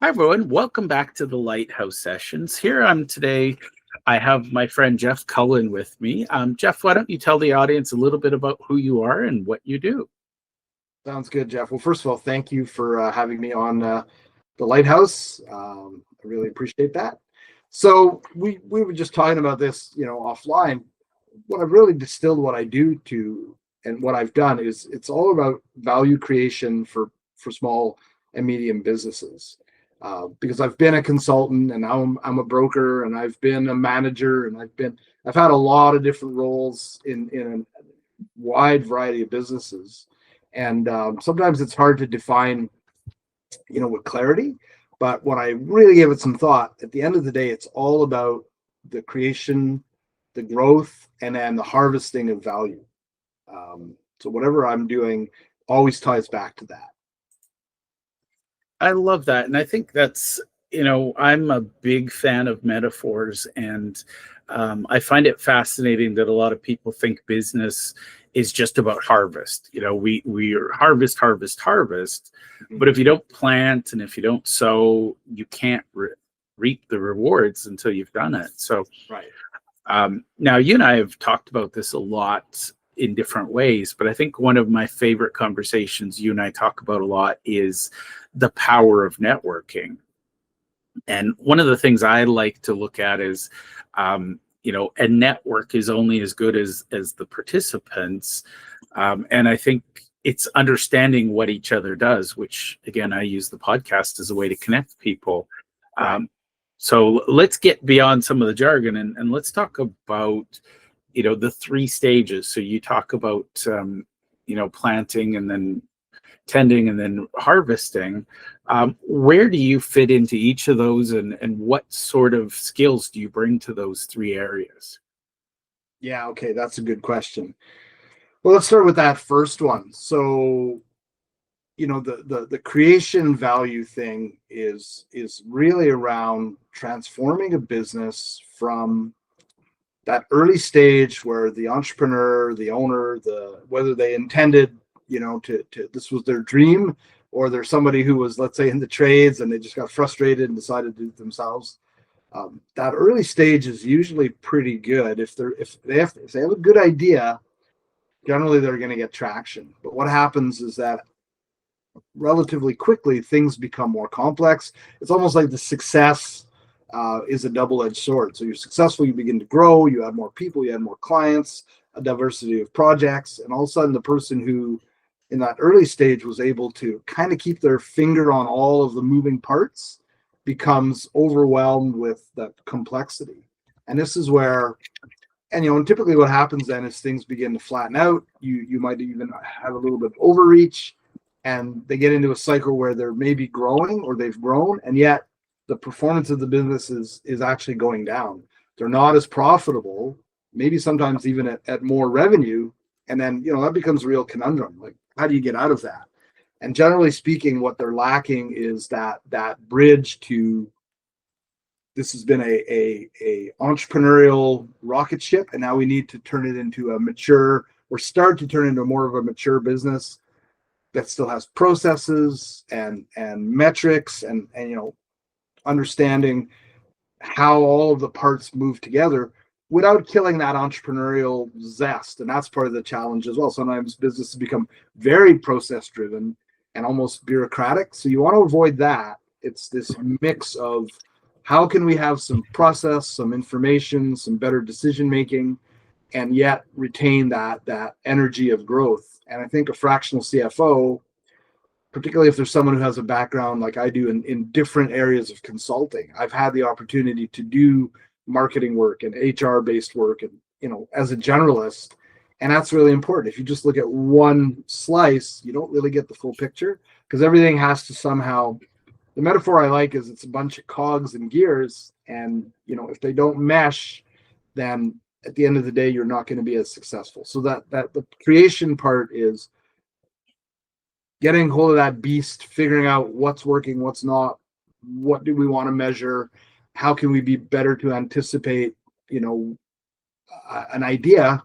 Hi, everyone. Welcome back to the Lighthouse sessions. Here today. I have my friend Jeff Cullen with me. Jeff, why don't you tell the audience a little bit about who you are and what you do? Sounds good, Jeff. Well, first of all, thank you for having me on the Lighthouse. I really appreciate that. So we were just talking about this, offline. What I've really distilled what I do to and what I've done is it's all about value creation for small and medium businesses. Because I've been a consultant and now I'm a broker and I've been a manager and I've had a lot of different roles in a wide variety of businesses. And sometimes it's hard to define, with clarity. But when I really give it some thought, at the end of the day, it's all about the creation, the growth, and then the harvesting of value. So whatever I'm doing always ties back to that. I love that. And I think I'm a big fan of metaphors. And I find it fascinating that a lot of people think business is just about harvest. We are harvest, harvest, harvest. But if you don't plant and if you don't sow, you can't reap the rewards until you've done it. So Right. now you and I have talked about this a lot in different ways, but I think one of my favorite conversations you and I talk about a lot is the power of networking. And one of the things I like to look at is, a network is only as good as the participants. And I think it's understanding what each other does, which again, I use the podcast as a way to connect people. So let's get beyond some of the jargon and let's talk about, the three stages. So you talk about, planting and then tending and then harvesting. Where do you fit into each of those and what sort of skills do you bring to those three areas? Yeah. Okay. That's a good question. Well, let's start with that first one. So, the creation value thing is really around transforming a business from that early stage where the entrepreneur, the owner, whether they intended, to this was their dream, or there's somebody who was, let's say, in the trades and they just got frustrated and decided to do it themselves. That early stage is usually pretty good. If they have a good idea, generally they're going to get traction. But what happens is that relatively quickly things become more complex. It's almost like the success is a double-edged sword. So you're successful, you begin to grow, you add more people, you add more clients, a diversity of projects, and all of a sudden the person who in that early stage was able to kind of keep their finger on all of the moving parts becomes overwhelmed with the complexity. And this is where, and typically what happens then is things begin to flatten out. You might even have a little bit of overreach, and they get into a cycle where they're maybe growing or they've grown, and yet the performance of the business is actually going down. They're not as profitable, maybe sometimes even at more revenue. And then, that becomes a real conundrum. Like, how do you get out of that? And generally speaking, what they're lacking is that bridge to, this has been a entrepreneurial rocket ship, and now we need to turn it into a mature, or start to turn into more of a mature business that still has processes and metrics and understanding how all of the parts move together without killing that entrepreneurial zest. And that's part of the challenge as well. Sometimes businesses become very process driven and almost bureaucratic. So you want to avoid that. It's this mix of how can we have some process, some information, some better decision making, and yet retain that energy of growth. And I think a fractional CFO, particularly if there's someone who has a background like I do in different areas of consulting. I've had the opportunity to do marketing work and HR based work and, as a generalist. And that's really important. If you just look at one slice, you don't really get the full picture, because everything has to somehow, the metaphor I like is it's a bunch of cogs and gears. And, if they don't mesh, then at the end of the day, you're not going to be as successful. So that the creation part is getting hold of that beast, figuring out what's working, what's not, what do we want to measure, how can we be better to anticipate, an idea,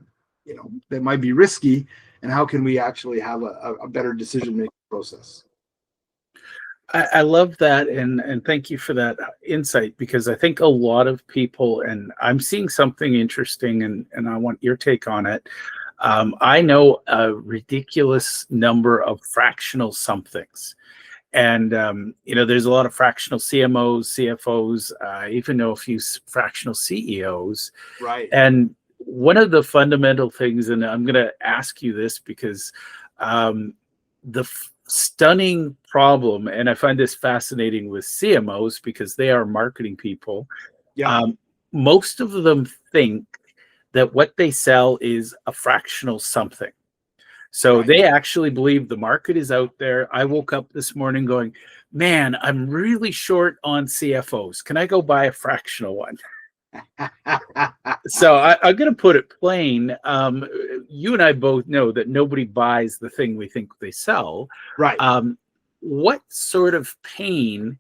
that might be risky, and how can we actually have a better decision-making process. I love that, and thank you for that insight, because I think a lot of people, and I'm seeing something interesting, and I want your take on it. I know a ridiculous number of fractional somethings. And there's a lot of fractional CMOs, CFOs. I even know a few fractional CEOs. Right. And one of the fundamental things, and I'm going to ask you this because the stunning problem, and I find this fascinating with CMOs because they are marketing people. Yeah. Most of them think that what they sell is a fractional something. So Right. they actually believe the market is out there. I woke up this morning going, man, I'm really short on CFOs. Can I go buy a fractional one? So I'm going to put it plain. You and I both know that nobody buys the thing we think they sell. Right. What sort of pain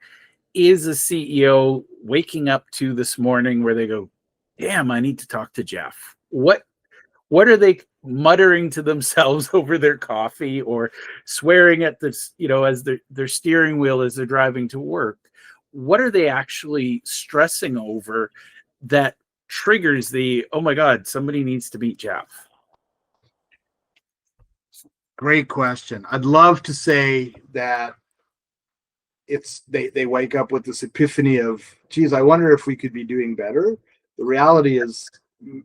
is a CEO waking up to this morning where they go, damn, I need to talk to Jeff? What are they muttering to themselves over their coffee, or swearing at this, as their steering wheel as they're driving to work? What are they actually stressing over that triggers the, oh my God, somebody needs to meet Jeff? Great question. I'd love to say that they wake up with this epiphany of, geez, I wonder if we could be doing better. The reality is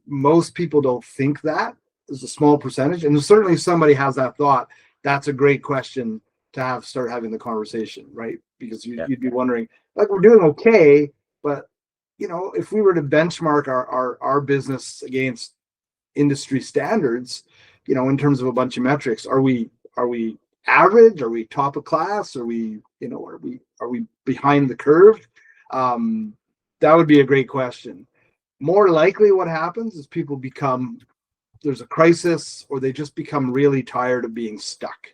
most people don't think that. There's a small percentage, and certainly if somebody has that thought, that's a great question to start having the conversation, right? Because you'd be wondering, like, we're doing okay, but if we were to benchmark our business against industry standards, in terms of a bunch of metrics, are we average? Are we top of class? Are we behind the curve? That would be a great question. More likely what happens is there's a crisis, or they just become really tired of being stuck,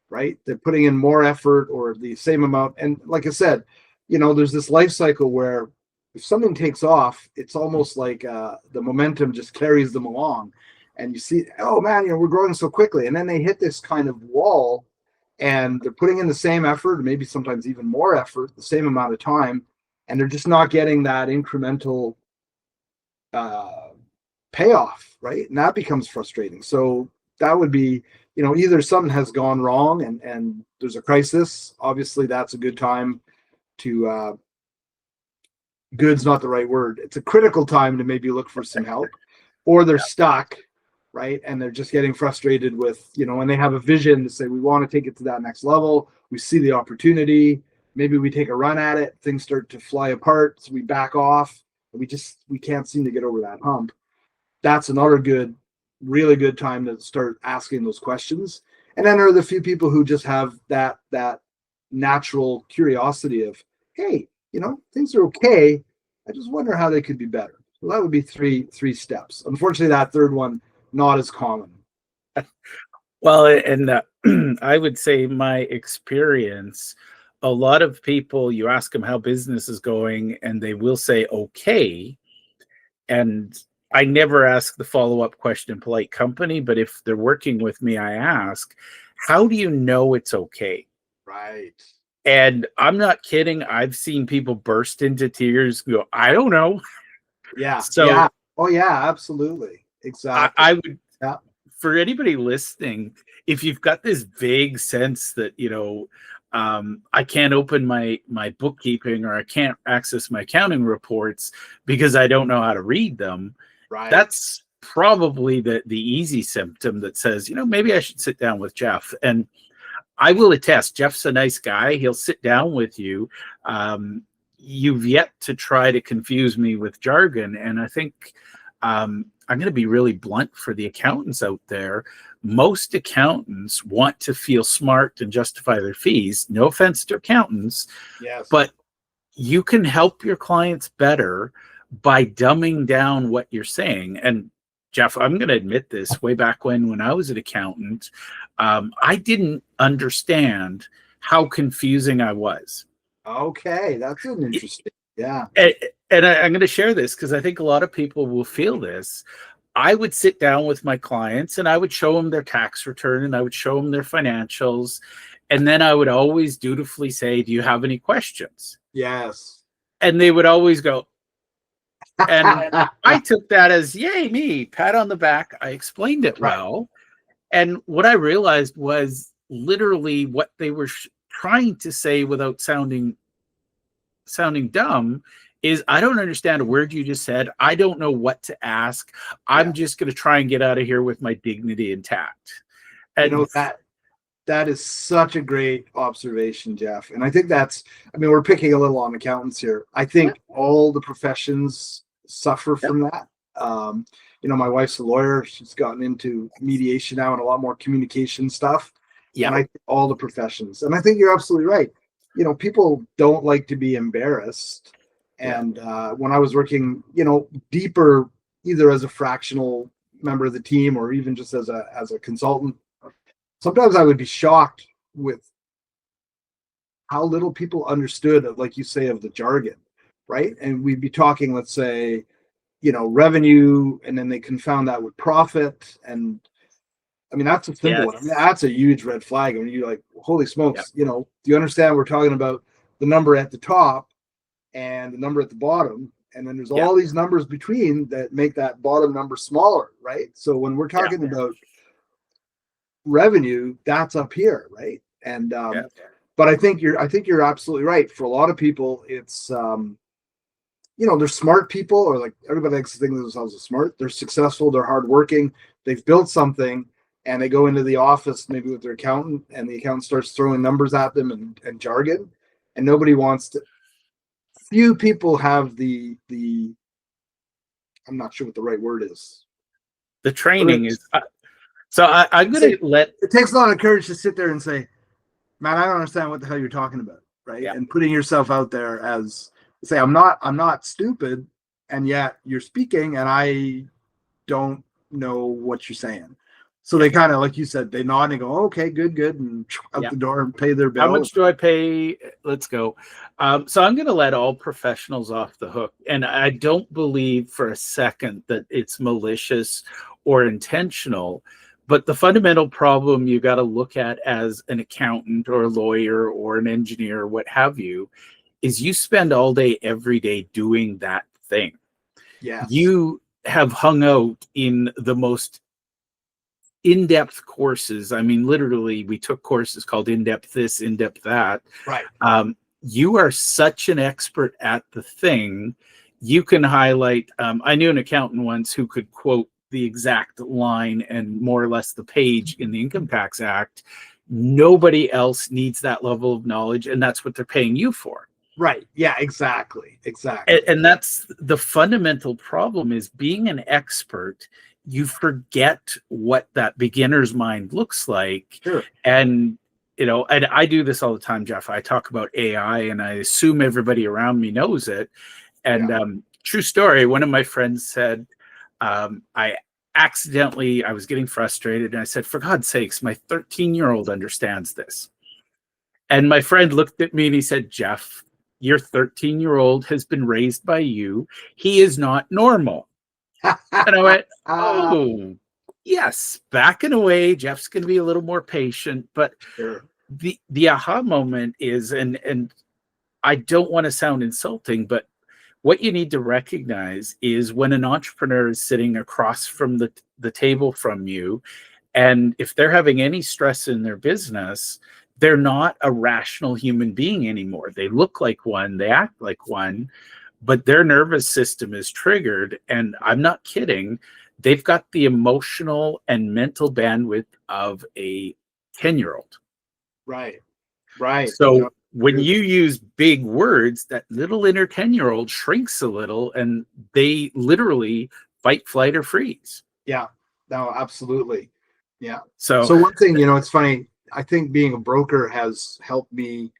right? They're putting in more effort or the same amount. And like I said, there's this life cycle where if something takes off, it's almost like the momentum just carries them along. And you see, oh man, we're growing so quickly. And then they hit this kind of wall, and they're putting in the same effort, maybe sometimes even more effort, the same amount of time, and they're just not getting that incremental payoff, right? And that becomes frustrating. So that would be, either something has gone wrong and there's a crisis. Obviously, that's a good time to good's not the right word. It's a critical time to maybe look for some help, or they're stuck, right? And they're just getting frustrated with, when they have a vision to say, we want to take it to that next level. We see the opportunity. Maybe we take a run at it. Things start to fly apart. So we back off. We can't seem to get over that hump. That's another really good time to start asking those questions. And then there are the few people who just have that natural curiosity of, hey, things are okay. I just wonder how they could be better. So that would be three steps. Unfortunately, that third one, not as common. Well, and I would say my experience, a lot of people, you ask them how business is going, and they will say, okay. And I never ask the follow-up question in polite company, but if they're working with me, I ask, how do you know it's okay? Right. And I'm not kidding. I've seen people burst into tears, go, I don't know. Yeah. So, yeah. Oh, yeah, absolutely. Exactly. I would, for anybody listening, if you've got this vague sense that, I can't open my bookkeeping, or I can't access my accounting reports because I don't know how to read them, right, that's probably the easy symptom that says, maybe I should sit down with Jeff. And I will attest, Jeff's a nice guy. He'll sit down with you. You've yet to try to confuse me with jargon. And I think I'm going to be really blunt for the accountants out there. Most accountants want to feel smart and justify their fees. No offense to accountants, yes, but you can help your clients better by dumbing down what you're saying. And Jeff, I'm going to admit this, way back when I was an accountant, I didn't understand how confusing I was. Okay, that's an interesting, yeah. And I'm going to share this because I think a lot of people will feel this. I would sit down with my clients and I would show them their tax return and I would show them their financials. And then I would always dutifully say, do you have any questions? Yes. And they would always go, and I took that as, yay, me, pat on the back. I explained it well. And what I realized was literally what they were trying to say without sounding dumb is, I don't understand a word you just said. I don't know what to ask. I'm just going to try and get out of here with my dignity intact. And you know, that is such a great observation, Jeff. And I think that's, I mean, we're picking a little on accountants here. I think all the professions suffer from that. You know, my wife's a lawyer. She's gotten into mediation now and a lot more communication stuff. Yeah. And I think all the professions. And I think you're absolutely right. You know, people don't like to be embarrassed. And when I was working, you know, deeper, either as a fractional member of the team or even just as a consultant, sometimes I would be shocked with how little people understood, like you say, of the jargon, right? And we'd be talking, let's say, you know, revenue, and then they confound that with profit. And I mean, that's a simple one. I mean, that's a huge red flag. I mean, you're like, holy smokes, you know, do you understand we're talking about the number at the top and the number at the bottom? And then there's all these numbers between that make that bottom number smaller, right? So when we're talking about revenue, that's up here, right? And but I think you're absolutely right. For a lot of people, it's you know, they're smart people, or like everybody likes to think of themselves as smart. They're successful, they're hardworking, they've built something, and they go into the office maybe with their accountant, and the accountant starts throwing numbers at them and jargon, and nobody wants to. Few people have the I'm not sure what the right word is. The training is. So I'm going to let. It takes a lot of courage to sit there and say, "Man, I don't understand what the hell you're talking about," right? Yeah. And putting yourself out there as say, "I'm not stupid," and yet you're speaking, and I don't know what you're saying. So they kind of, like you said, they nod and go, "Okay, good," and out the door and pay their bill. How much do I pay? Let's go. So I'm going to let all professionals off the hook, and I don't believe for a second that it's malicious or intentional. But the fundamental problem you got to look at as an accountant or a lawyer or an engineer or what have you is you spend all day, every day doing that thing. Yes. You have hung out in the most in-depth courses. I mean, literally, we took courses called in-depth this, in-depth that. Right. You are such an expert at the thing. You can highlight. I knew an accountant once who could quote the exact line and more or less the page in the Income Tax Act. Nobody else needs that level of knowledge, and that's what they're paying you for. Right. Yeah, exactly. And that's the fundamental problem, is being an expert, you forget what that beginner's mind looks like. Sure. And, you know, and I do this all the time, Jeff. I talk about AI and I assume everybody around me knows it. And true story, one of my friends said, I was getting frustrated, and I said, for God's sakes, my 13-year-old understands this. And my friend looked at me and he said, Jeff, your 13-year-old has been raised by you. He is not normal. And I went, oh, yes, backing away. Jeff's going to be a little more patient. But the aha moment is, and I don't want to sound insulting, but what you need to recognize is when an entrepreneur is sitting across from the table from you, and if they're having any stress in their business, they're not a rational human being anymore. They look like one, they act like one, but their nervous system is triggered. And I'm not kidding. They've got the emotional and mental bandwidth of a 10-year-old. Right. So when you use big words, that little inner 10-year-old shrinks a little, and they literally fight, flight, or freeze. Yeah, no, absolutely. Yeah. So one thing, you know, it's funny. I think being a broker has helped me,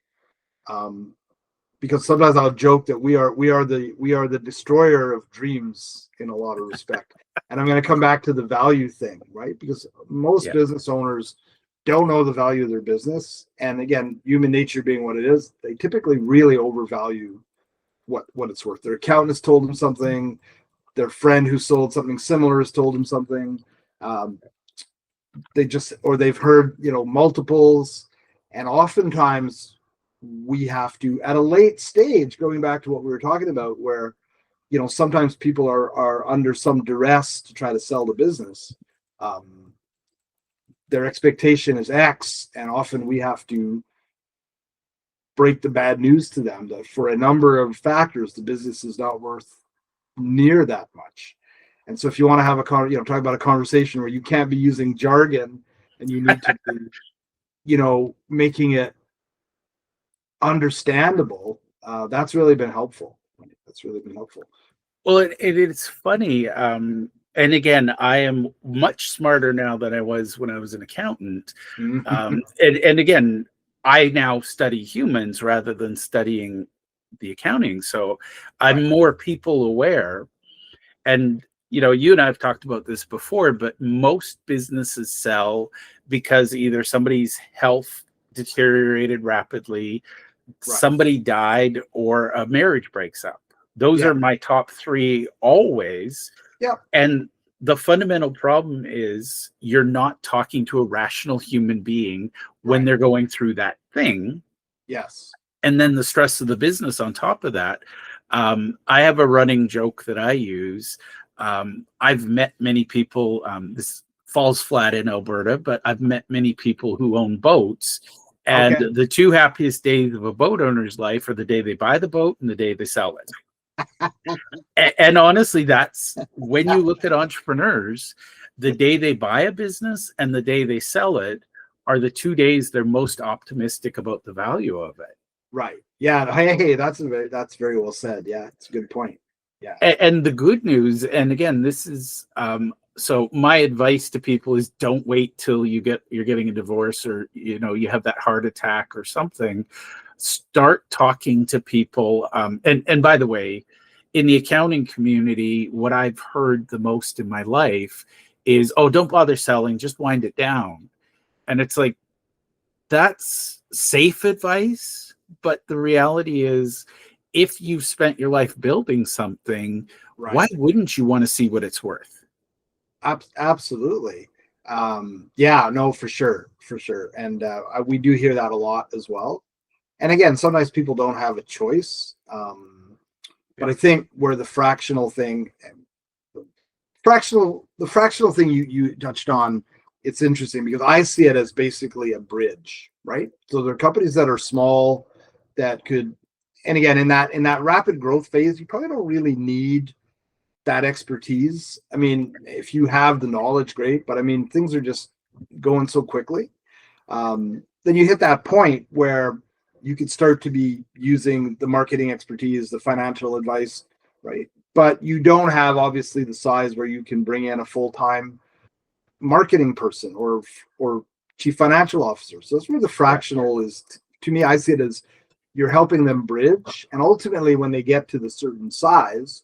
because sometimes I'll joke that we are the destroyer of dreams in a lot of respect. And I'm going to come back to the value thing, right? Because most business owners don't know the value of their business. And again, human nature being what it is, they typically really overvalue what it's worth. Their accountant has told them something, their friend who sold something similar has told them something. They've heard, multiples. And oftentimes we have to, at a late stage, going back to what we were talking about, where, sometimes people are under some duress to try to sell the business. Their expectation is X, and often we have to break the bad news to them that for a number of factors, the business is not worth near that much. And so if you want to have talk about a conversation where you can't be using jargon and you need to be, making it understandable, that's really been helpful. Well, it's funny. And again, I am much smarter now than I was when I was an accountant. And again, I now study humans rather than studying the accounting. So I'm more people aware. And, you and I have talked about this before, but most businesses sell because either somebody's health deteriorated rapidly, somebody died, or a marriage breaks up. Those are my top three always. Yeah. And the fundamental problem is you're not talking to a rational human being when they're going through that thing. Yes. And then the stress of the business on top of that. I have a running joke that I use. I've met many people, this falls flat in Alberta, but I've met many people who own boats. And the two happiest days of a boat owner's life are the day they buy the boat and the day they sell it. And honestly, that's when you look at entrepreneurs, the day they buy a business and the day they sell it are the 2 days they're most optimistic about the value of it. Right. Yeah. Hey, that's very well said. Yeah, it's a good point. Yeah. And the good news, and again, this is so my advice to people is don't wait till you're getting a divorce or you have that heart attack or something. Start talking to people. And by the way, in the accounting community, what I've heard the most in my life is, oh, don't bother selling, just wind it down. And it's like, that's safe advice. But the reality is, if you've spent your life building something, why wouldn't you want to see what it's worth? Absolutely. Yeah, no, for sure. And we do hear that a lot as well. And again, sometimes people don't have a choice. But I think where the fractional thing you touched on, it's interesting because I see it as basically a bridge, right? So there are companies that are small that could, and again, in that rapid growth phase, you probably don't really need that expertise. I mean, if you have the knowledge, great, but I mean, things are just going so quickly. Then you hit that point where you could start to be using the marketing expertise, the financial advice, right? But you don't have obviously the size where you can bring in a full-time marketing person or chief financial officer. So that's where the fractional is. To me, I see it as you're helping them bridge. And ultimately, when they get to the certain size,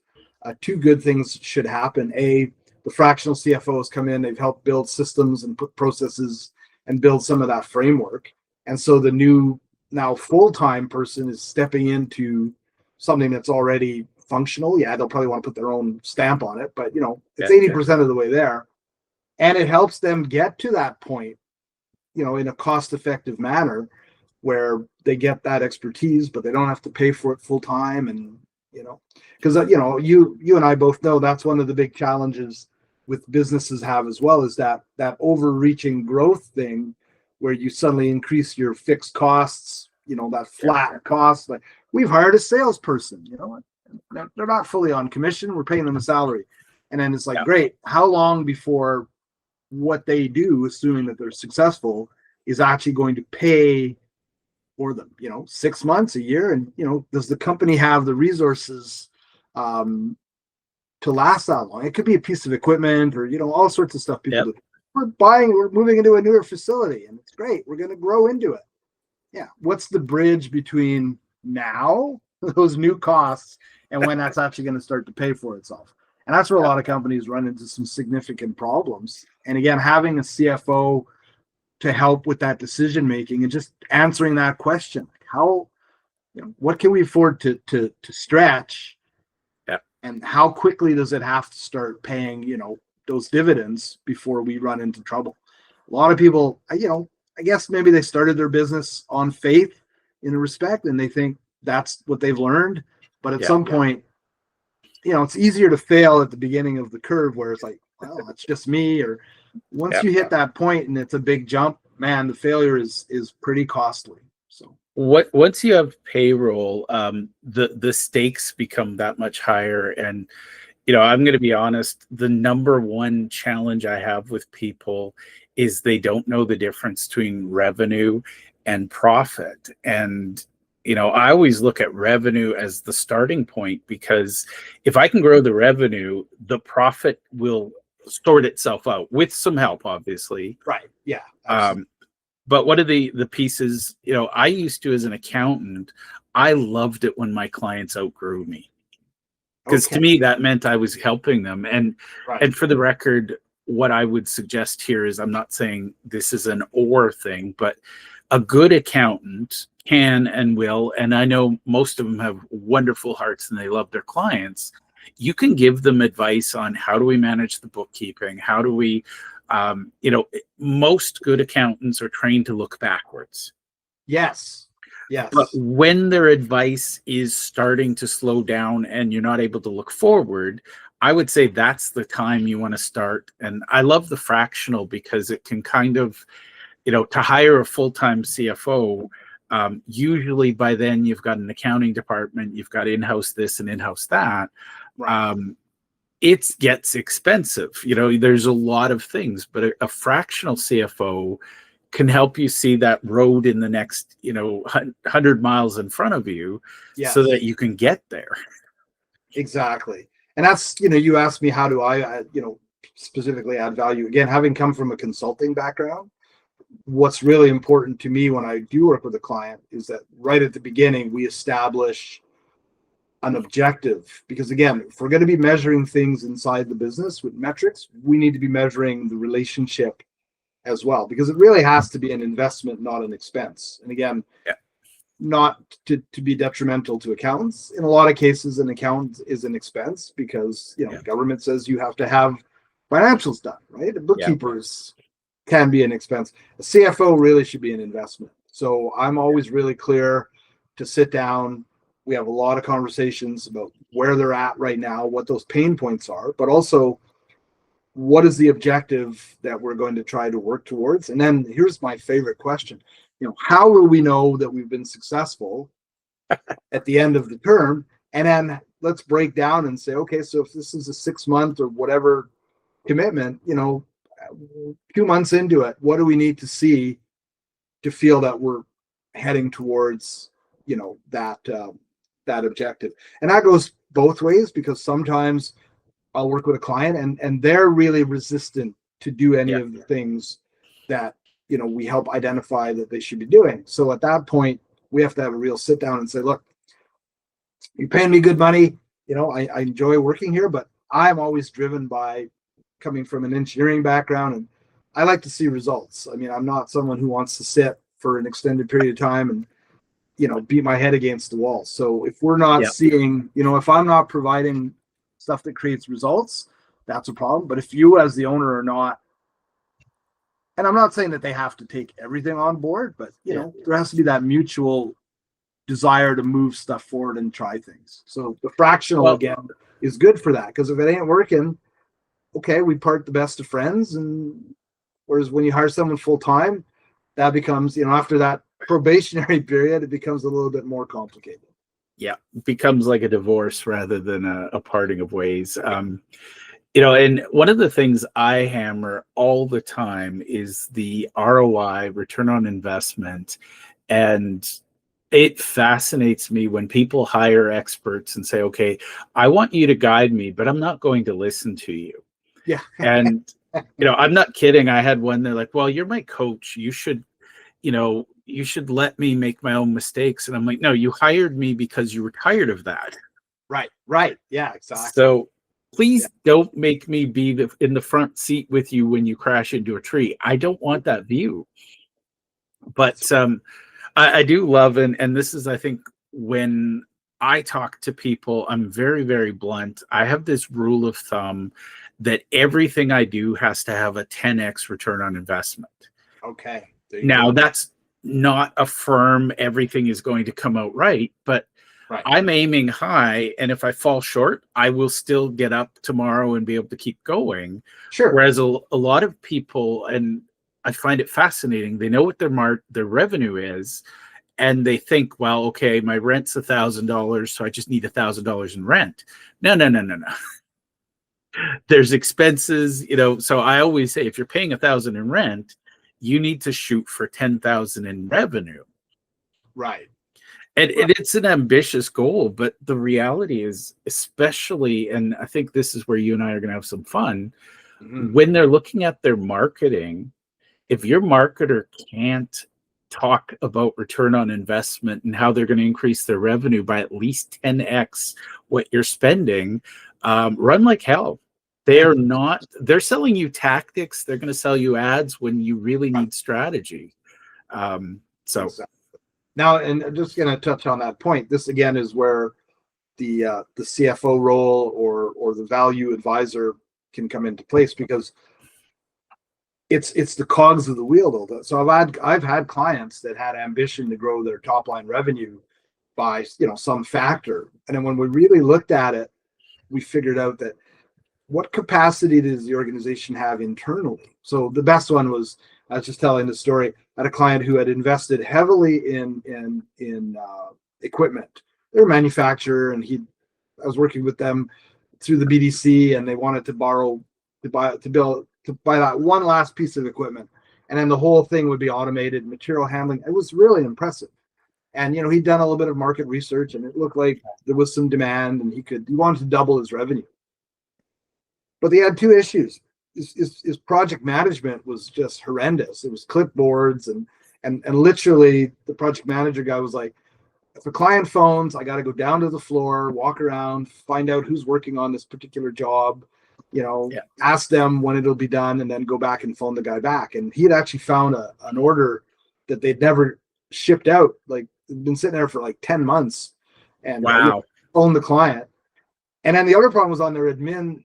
two good things should happen. A, the fractional CFOs come in, they've helped build systems and put processes and build some of that framework. And so the new now full-time person is stepping into something that's already functional. Yeah, they'll probably want to put their own stamp on it, but it's 80% of the way there. And it helps them get to that point, in a cost-effective manner where they get that expertise, but they don't have to pay for it full-time. And, because, you and I both know that's one of the big challenges with businesses have as well, is that overreaching growth thing where you suddenly increase your fixed costs, that flat cost. Like, we've hired a salesperson, they're not fully on commission. We're paying them a salary. And then it's like, great, how long before what they do, assuming that they're successful, is actually going to pay for them, 6 months, a year? And, does the company have the resources to last that long? It could be a piece of equipment or, all sorts of stuff people do. We're moving into a newer facility and it's great. We're going to grow into it. Yeah. What's the bridge between now, those new costs, and when that's actually going to start to pay for itself? And that's where a lot of companies run into some significant problems. And again, having a CFO to help with that decision making and just answering that question, how, what can we afford to stretch and how quickly does it have to start paying, those dividends before we run into trouble? A lot of people, I guess maybe they started their business on faith in a respect, and they think that's what they've learned. But at some point, it's easier to fail at the beginning of the curve where it's like, well, it's just me. Or once you hit that point and it's a big jump, man, the failure is pretty costly. So once you have payroll, the stakes become that much higher. And I'm going to be honest, the number one challenge I have with people is they don't know the difference between revenue and profit. And I always look at revenue as the starting point, because if I can grow the revenue, the profit will sort itself out with some help, obviously. Right. Yeah. But one of the pieces, I used to, as an accountant, I loved it when my clients outgrew me, because to me that meant I was helping them. And for the record, what I would suggest here is, I'm not saying this is an or thing, but a good accountant can and will, and I know most of them have wonderful hearts and they love their clients. You can give them advice on how do we manage the bookkeeping, how do we, most good accountants are trained to look backwards. Yes. But when their advice is starting to slow down and you're not able to look forward, I would say that's the time you want to start. And I love the fractional because it can kind of, to hire a full-time CFO, usually by then you've got an accounting department, you've got in-house this and in-house that. It gets expensive. There's a lot of things, but a fractional CFO can help you see that road in the next, 100 miles in front of you, so that you can get there. Exactly. And that's, you asked me, how do I, specifically add value? Again, having come from a consulting background, what's really important to me when I do work with a client is that right at the beginning, we establish an objective. Because again, if we're going to be measuring things inside the business with metrics, we need to be measuring the relationship as well, because it really has to be an investment, not an expense. And again, not to be detrimental to accountants. In a lot of cases, an accountant is an expense because, government says you have to have financials done, right? Bookkeepers can be an expense. A CFO really should be an investment. So I'm always really clear to sit down. We have a lot of conversations about where they're at right now, what those pain points are, but also what is the objective that we're going to try to work towards? And then here's my favorite question. How will we know that we've been successful at the end of the term? And then let's break down and say, okay, so if this is a 6-month or whatever commitment, 2 months into it, what do we need to see to feel that we're heading towards, that objective? And that goes both ways, because sometimes I'll work with a client and they're really resistant to do any of the things that, we help identify that they should be doing. So at that point, we have to have a real sit down and say, look, you're paying me good money. I enjoy working here, but I'm always driven by coming from an engineering background, and I like to see results. I mean, I'm not someone who wants to sit for an extended period of time and, beat my head against the wall. So if we're not seeing, if I'm not providing stuff that creates results, that's a problem. But if you as the owner are not, and I'm not saying that they have to take everything on board, but there has to be that mutual desire to move stuff forward and try things. So the fractional again is good for that, because if it ain't working, okay, we part the best of friends. And whereas when you hire someone full time, that becomes, after that probationary period, it becomes a little bit more complicated. Yeah, it becomes like a divorce rather than a parting of ways. And one of the things I hammer all the time is the ROI, return on investment. And it fascinates me when people hire experts and say, okay, I want you to guide me, but I'm not going to listen to you. Yeah. And, I'm not kidding. I had one, they're like, well, you're my coach. You should let me make my own mistakes. And I'm like, no, you hired me because you were tired of that. Right. Yeah, exactly. So please don't make me be in the front seat with you when you crash into a tree. I don't want that view. But I do love, and this is, I think, when I talk to people, I'm very, very blunt. I have this rule of thumb that everything I do has to have a 10x return on investment. Okay. Now, that's not a firm, everything is going to come out right, but I'm aiming high. And if I fall short, I will still get up tomorrow and be able to keep going. Sure. Whereas a lot of people, and I find it fascinating, they know what their revenue is. And they think, well, okay, my rent's $1,000, so I just need $1,000 in rent. No. There's expenses, so I always say, if you're paying $1,000 in rent, you need to shoot for $10,000 in revenue. Right. And it's an ambitious goal, but the reality is, especially, and I think this is where you and I are going to have some fun, when they're looking at their marketing, if your marketer can't talk about return on investment and how they're going to increase their revenue by at least 10x what you're spending, run like hell. They're selling you tactics. They're going to sell you ads when you really need strategy. Now, and I'm just going to touch on that point. This again is where the CFO role or the value advisor can come into place, because it's the cogs of the wheel, though. So I've had clients that had ambition to grow their top line revenue by some factor, and then when we really looked at it, we figured out that what capacity does the organization have internally. So the best one was, I was just telling the story, I had a client who had invested heavily in equipment. They're a manufacturer, and I was working with them through the BDC, and they wanted to buy that one last piece of equipment, and then the whole thing would be automated, material handling. It was really impressive. And he'd done a little bit of market research, and it looked like there was some demand, and he wanted to double his revenue. But they had two issues. His project management was just horrendous. It was clipboards, and literally the project manager guy was like, if a client phones, I got to go down to the floor, walk around, find out who's working on this particular job, ask them when it'll be done, and then go back and phone the guy back. And he had actually found an order that they'd never shipped out, like it'd been sitting there for like 10 months, and phoned the client. And then the other problem was on their admin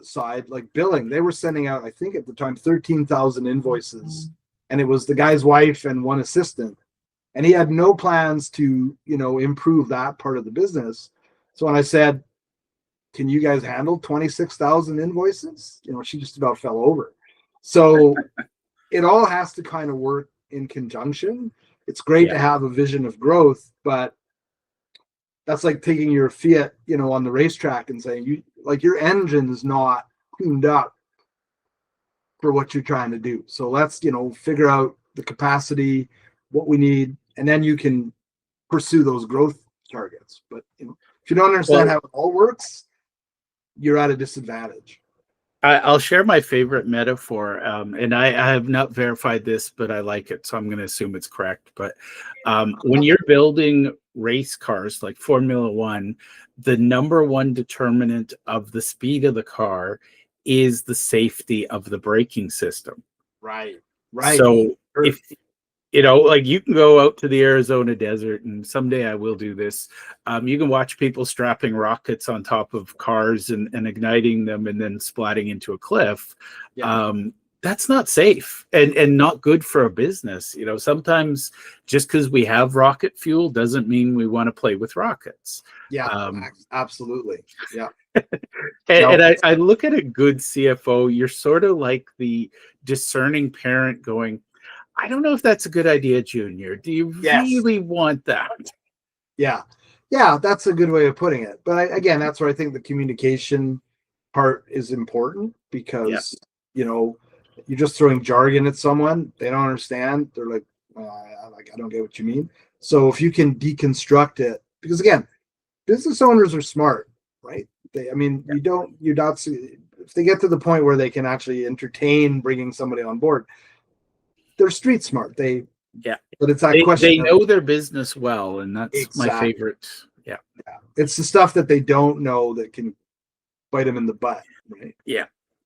side, like billing. They were sending out, I think at the time, 13,000 invoices, and it was the guy's wife and one assistant. And he had no plans to, improve that part of the business. So when I said, can you guys handle 26,000 invoices? She just about fell over. So it all has to kind of work in conjunction. It's great to have a vision of growth, but that's like taking your Fiat, on the racetrack and saying your engine is not cleaned up for what you're trying to do. So let's, figure out the capacity, what we need, and then you can pursue those growth targets. But if you don't understand how it all works, you're at a disadvantage. I'll share my favorite metaphor, and I have not verified this, but I like it, so I'm going to assume it's correct. But when you're building race cars like Formula One, the number one determinant of the speed of the car is the safety of the braking system. Right. So if you can go out to the Arizona desert, and someday I will do this. You can watch people strapping rockets on top of cars and igniting them and then splatting into a cliff. That's not safe and not good for a business. Sometimes just because we have rocket fuel doesn't mean we want to play with rockets. Absolutely. Yeah. And I look at a good CFO, you're sort of like the discerning parent going, I don't know if that's a good idea, Junior. Do you really want that? Yeah, that's a good way of putting it. But again, that's where I think the communication part is important, because, you're just throwing jargon at someone. They don't understand. They're like, I don't get what you mean. So if you can deconstruct it, because again, business owners are smart, right? If they get to the point where they can actually entertain bringing somebody on board, they're street smart. But it's that question. They know their business well, and that's my favorite. Yeah. It's the stuff that they don't know that can bite them in the butt, right? Yeah.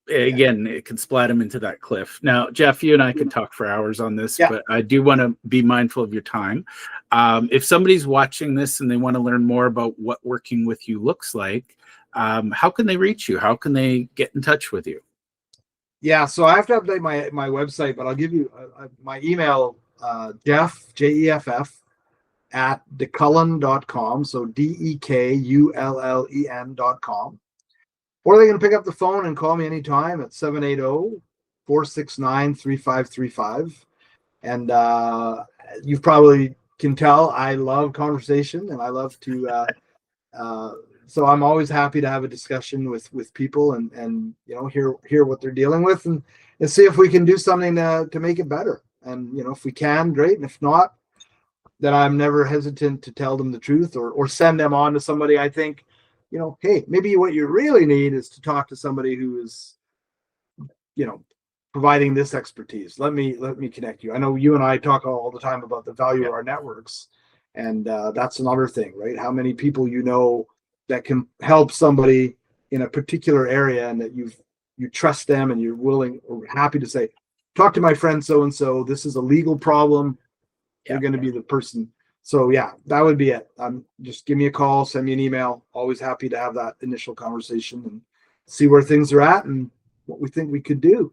again, it can splat them into that cliff. Now, Jeff, you and I could talk for hours on this, Yeah. but I do want to be mindful of your time. If somebody's watching this and they want to learn more about what working with you looks like, how can they reach you? How can they get in touch with you? Yeah, so I have to update my website, but I'll give you my email, Jeff, Jeff, at decullen.com. So DEKULLEN.com. Or they can pick up the phone and call me anytime at 780-469-3535. And you probably can tell I love conversation, and I love to so I'm always happy to have a discussion with people and hear what they're dealing with and see if we can do something to make it better. And if we can, great. And if not, then I'm never hesitant to tell them the truth or send them on to somebody I think, hey, maybe what you really need is to talk to somebody who is, providing this expertise. Let me connect you. I know you and I talk all the time about the value of our networks, and that's another thing, right? How many people that can help somebody in a particular area, and that you trust them and you're willing or happy to say, talk to my friend so and so. This is a legal problem. They're going to be the person. So yeah, that would be it. Just give me a call, send me an email. Always happy to have that initial conversation and see where things are at and what we think we could do.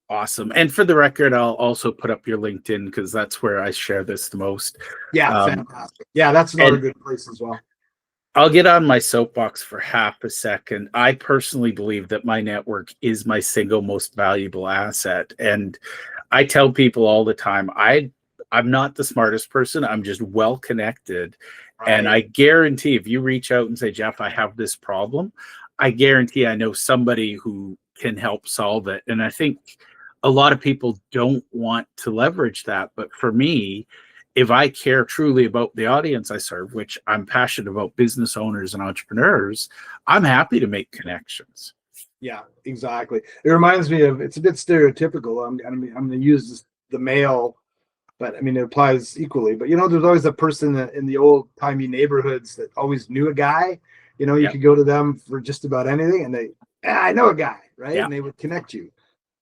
Awesome. And for the record, I'll also put up your LinkedIn because that's where I share this the most. Yeah, fantastic. Yeah, that's another good place as well. I'll get on my soapbox for half a second. I personally believe that my network is my single most valuable asset. And I tell people all the time, I'm not the smartest person. I'm just well connected. Right. And I guarantee if you reach out and say, Jeff, I have this problem, I guarantee I know somebody who can help solve it. And I think a lot of people don't want to leverage that. But for me, if I care truly about the audience I serve, which I'm passionate about business owners and entrepreneurs, I'm happy to make connections. Yeah, exactly. It reminds me of, it's a bit stereotypical. I'm going to use the male, but I mean, it applies equally. But, there's always a person in the old timey neighborhoods that always knew a guy. You could go to them for just about anything and I know a guy, right? Yeah. And they would connect you.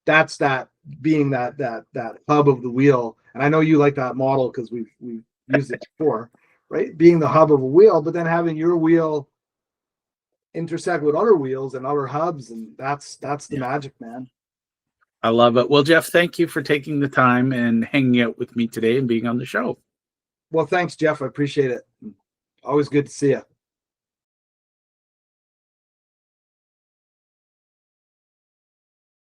That's being that hub of the wheel. And I know you like that model because we've used it before, right? Being the hub of a wheel, but then having your wheel intersect with other wheels and other hubs, and that's the magic, man. I love it. Well, Jeff, thank you for taking the time and hanging out with me today and being on the show. Well, thanks, Jeff. I appreciate it. Always good to see you.